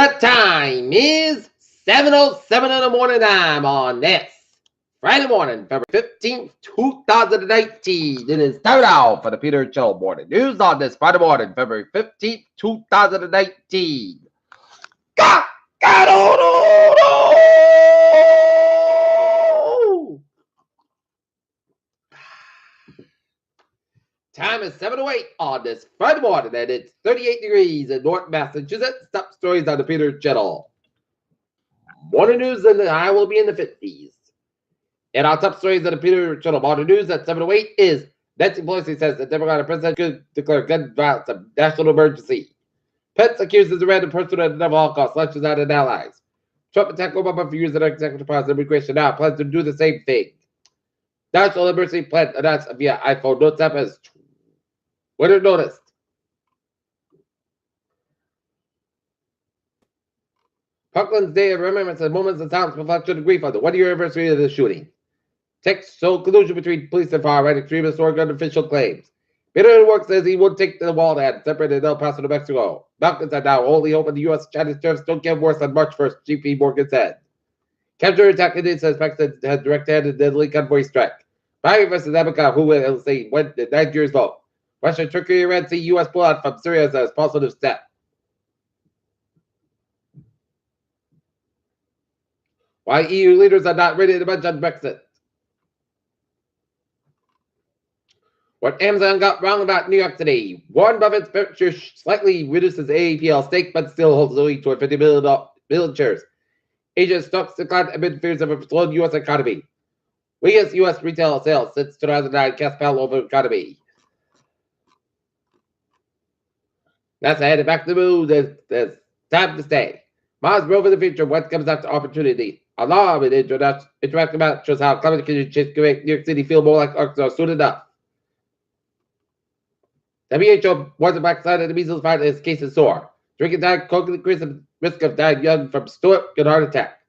That time is 7:07 in the morning time on this Friday morning, February 15th, 2019. It is time now for the Peter Chill Morning News on this Friday morning, February 15th, 2019. God, Time is 7:08 on this Friday morning, and it's 38 degrees in North Massachusetts. Top stories on the Peter Channel. Morning news, and I will be in the 50s. And our top stories of the Peter Channel Morning News at 7:08 is Nancy Pelosi says the Democratic president could declare gun violence a national emergency. Pence accuses the random person of the Holocaust, lectures out and allies. Trump attacked Obama for using executive powers of immigration now, plans to do the same thing. National emergency plan announced via iPhone Notes app as Twitter noticed. Parkland's Day of Remembrance and Moments of Silence reflection and grief on the 1-year anniversary of the shooting. Text show collusion between police and far-right extremists or unofficial claims. Peter Work says he would take the wall and separate El Paso, New Mexico. Falcons are now only hoping the U.S. Chinese tariffs don't get worse on March 1st, GP Morgan said. Capture attack Indian suspects had direct-handed deadly convoy strike. Biden versus Abaca, who will say went to Nigeria's vote. Russia, Turkey, Iran see U.S. pullout from Syria as a positive step. Why EU leaders are not ready to budge on Brexit. What Amazon got wrong about New York City. Warren Buffett's picture slightly reduces AAPL stake, but still holds the lead toward 50 million shares. Asia's stocks declined amid fears of a slowed U.S. economy. Weakest U.S. retail sales since 2009 cast pall over economy. NASA headed back to the moon. There's time to stay. Mars rover the future. What comes after opportunity? Alarm in interactive map shows how climate conditions can make New York City feel more like Arkansas soon enough. WHO warns the backside of the measles virus as cases soar. Drinking diet coke increases the risk of dying young from stroke and heart attack.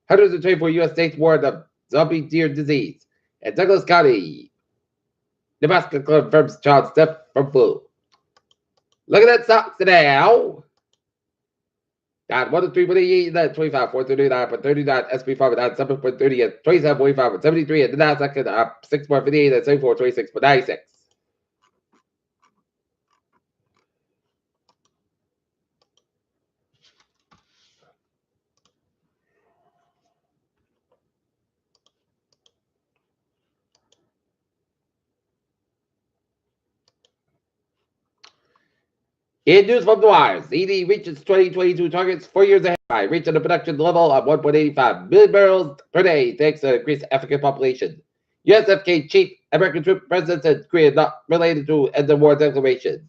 Hundreds of 24 U.S. states warned of zombie deer disease. And Douglas County, Nebraska confirms child's death from flu. Look at that stocks today, Al. Down 103.88, then 25, 439, 39, SP 5 down 7.30 at 27.45 at 73, and the Nasdaq up 6.58 at 74, 26.96. In news from the wires, ED reaches 2022 targets 4 years ahead by reaching a production level of 1.85 million barrels per day thanks to increased African population. USFK chief American troop presence in Korea not related to end the war declaration.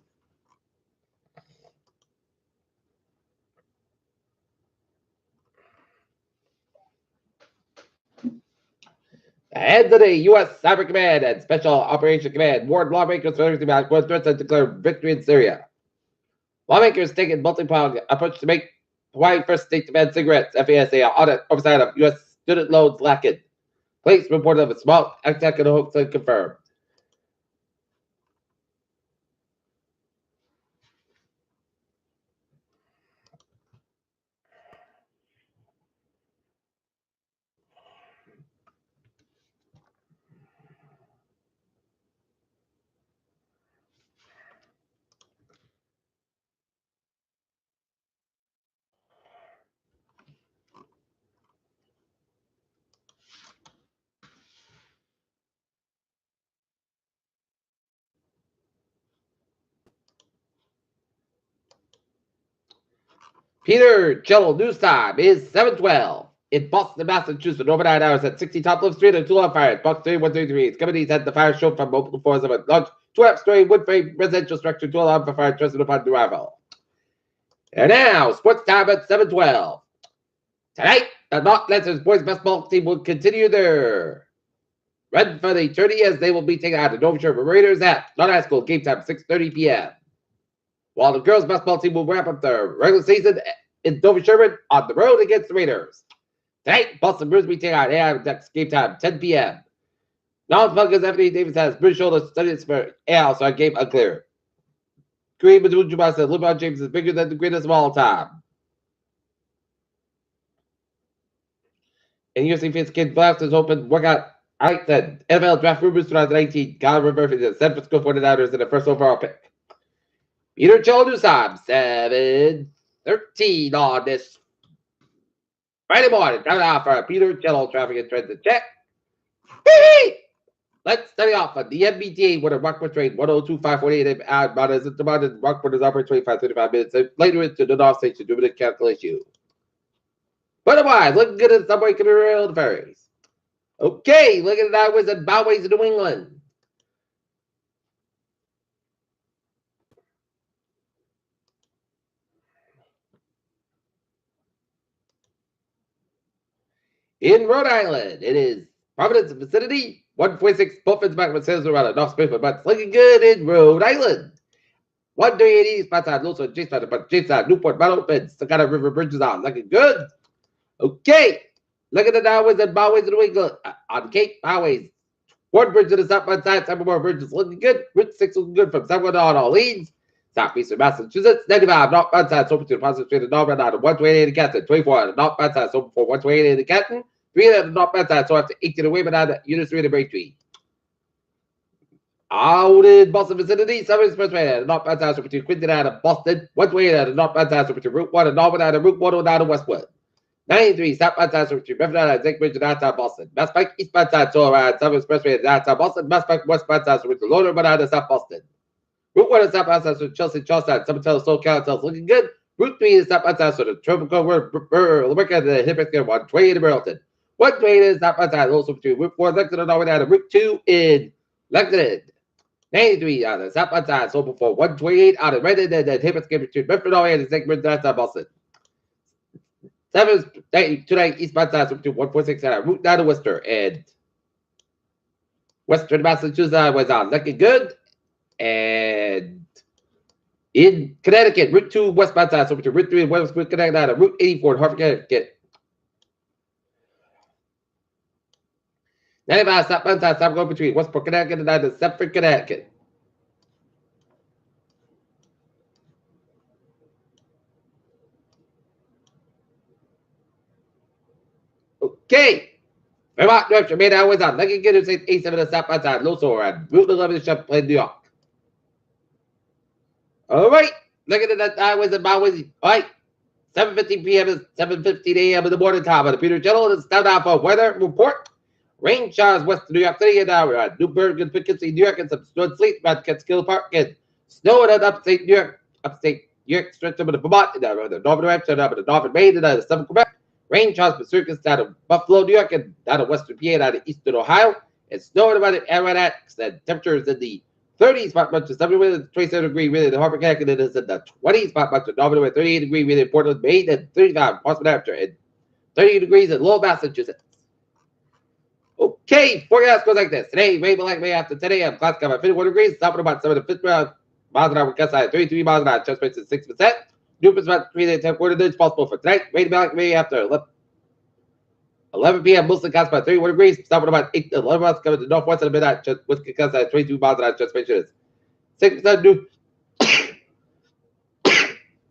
The heads of the U.S. Cyber Command and Special Operations Command warned lawmakers Thursday about threats and declared victory in Syria. Lawmakers taking multi-pronged approach to make Hawaii first state to ban cigarettes. FASA audit oversight of U.S. student loans lacking. Police reported of a small attack in a hoax confirmed. Peter Cello news time is 7:12 in Boston, Massachusetts. Overnight hours at 60 Topliff Street and 2 on fire. Box 3133. Companies had the fire shown from multiple floors of a large 2-story wood frame residential structure. 2 alarm for fire trusted upon arrival. And now, sports time at 7:12. Tonight, the North Lancers boys basketball team will continue their run for the tourney as they will be taking out the Nova Sherman Raiders at North High School. Game time 6:30 p.m. While the girls basketball team will wrap up their regular season in Nova Sherman on the road against the Raiders. Tonight, Boston Bruins will be taking out AI Ducks. Game time 10 p.m. Non-Falcons Anthony Davis has bruised shoulder studies for AL, so game unclear. Kareem Abdul-Jabbar said LeBron James is bigger than the greatest of all time. And UFC Fits Kid Blasters Open workout. All right, then. NFL Draft Rumors 2019. Kyler Murphy, the San Francisco 49ers in the first overall pick. Peter Chelnusam, 7-13 on this Friday morning. Time off for Peter Cello traffic and transit check. Let's study off on the MBTA with a Rockford train 102.548 at Mount Rockford is operating 25 minutes later into the North Station doing the calculation. But otherwise, looking good in the subway, commuter rail, and ferries. Okay, look at the highways and byways in New England. In Rhode Island, it is Providence vicinity, 146 Buffins back with sales around North Smith, but it's looking good in Rhode Island. 138 East, Baton Rouge, Jamestown, Newport, Mount Open, Sakata River Bridges on, looking good. Okay, look at the highways and byways in New England. On Cape Highways, one bridge to the southbound side, several more bridges looking good. Route 6 looking good from Southwood on Orleans. Southeastern Massachusetts, 95 northbound side, open to the Positive Street of Northbound on 128 in Canton, 24 on the northbound side, open for 128 in Canton, 3 on the northbound side, so after 18 away, but on the Unit 3 in the Braintree. Out in Boston vicinity, 7 Expressway, the northbound side, between Quincy and Boston, 128 on the northbound side, between Route 1 and Norwood and Route 109 in Westwood. 93 southbound side, between Bedford and Zink Bridge and downtown Boston. Mass Pike eastbound side, so around 7 Expressway and downtown Boston. Mass Pike westbound side, between Loader and out of South Boston. Route 1 is southbound side, so Chelsea, Charlestown, Summertown, Seoul, California, looking good. Route 3 is southbound side, so the Tropical Rebecca, the Hibiscus, 128 in Burlington. 128 is southbound side, also between Route 4 Lexington and Norwood and Route 2 in Lexington. 93 on the southbound side, so before 128 out of Reddit and the Hibiscus between Bedford and Zink Bridge and downtown Boston. 7 tonight eastbound side, so between 146 and Route 9 in Worcester and Western Massachusetts was on looking good. And in Connecticut, Route 2 westbound side, so between Route 3 and Westwood, Connecticut, and Route 84 in Hartford, Connecticut. 95 southbound side, stop going between Westport, Connecticut, and Stamford, Connecticut. Okay. Vermont direction made our way on. Looking good at 87 on the southbound side, low so and Route 11 Champlain, New York. All right, looking at that highways and byways. All right, 7:50 p.m. is 7:15 a.m. in the morning time. The Peter General is down now for weather report. Rain showers west of New York City and now Newburgh and Poughkeepsie, New York, and some snow and sleet around Catskill Park and snow in upstate New York, stretch over to Vermont, and the northern New Hampshire, down to the northern Maine, and the southern Quebec. Rain showers for circus down to Buffalo, New York, and down to western PA, down to eastern Ohio. And snow in about the Adirondacks, and temperatures in the 30s, spot much to 70, 27 degree, really, the Harper Connecticut is in the 20s, spot much to Northern, 38 degree, really, in Portland, Maine, and 35, Boston, Hampshire, and 30 degrees in Lowell, Massachusetts. Okay, forecast goes like this. Today, rain will likely after 10 a.m. Clouds cover 51 degrees, south about 7 to 50 miles an hour, gust high 33 miles an hour, chest rate is 6%. New about 3 to 10 quarter inch possible for tonight. Rain likely after 11 p.m. Mostly clouds by 31 degrees, south about 8 to 11 miles coming to northwest and midnight, with gust high 22 miles an hour, chest rate is 6% new.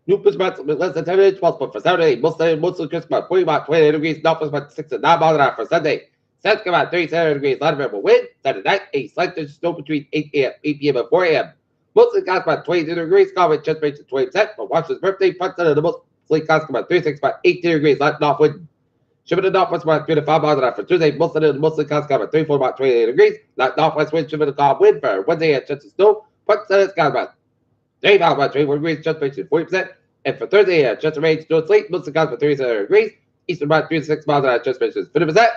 New about less than 10 inches possible for Saturday. Mostly crisp about 40 about 28 degrees, northwest about 6 to 9 miles an hour for Sunday. Sun's come out 37 degrees, light variable wind. Saturday night, a slight snow between 8 p.m. and 4 a.m. Mostly clouds about 22 degrees, calm with chest rate to 20%. For Washington's birthday, punch under the mostly clouds come out 36 about 18 degrees, light north wind. Shipping to northwest about 3 to 5 miles an hour for Tuesday. Mostly clouds come out 34 about 28 degrees, light northwest wind. Shipping to calm wind for Wednesday at chance of snow. Punch under the clouds about 35 about 21 degrees, chest rate to 40%. And for Thursday, chest rain, snow and sleet. Mostly clouds about 37 degrees, eastern about 3 to 6 miles an hour, chest rate to 50%.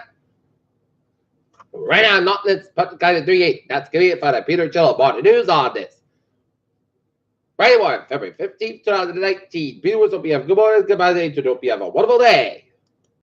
Right now, not let's put the kind of 38. That's going to be it for the Peter Cello Morning News on this. Friday morning, February 15th, 2019. Peter Woods, hope you have a good morning, goodbye, and hope you have a wonderful day.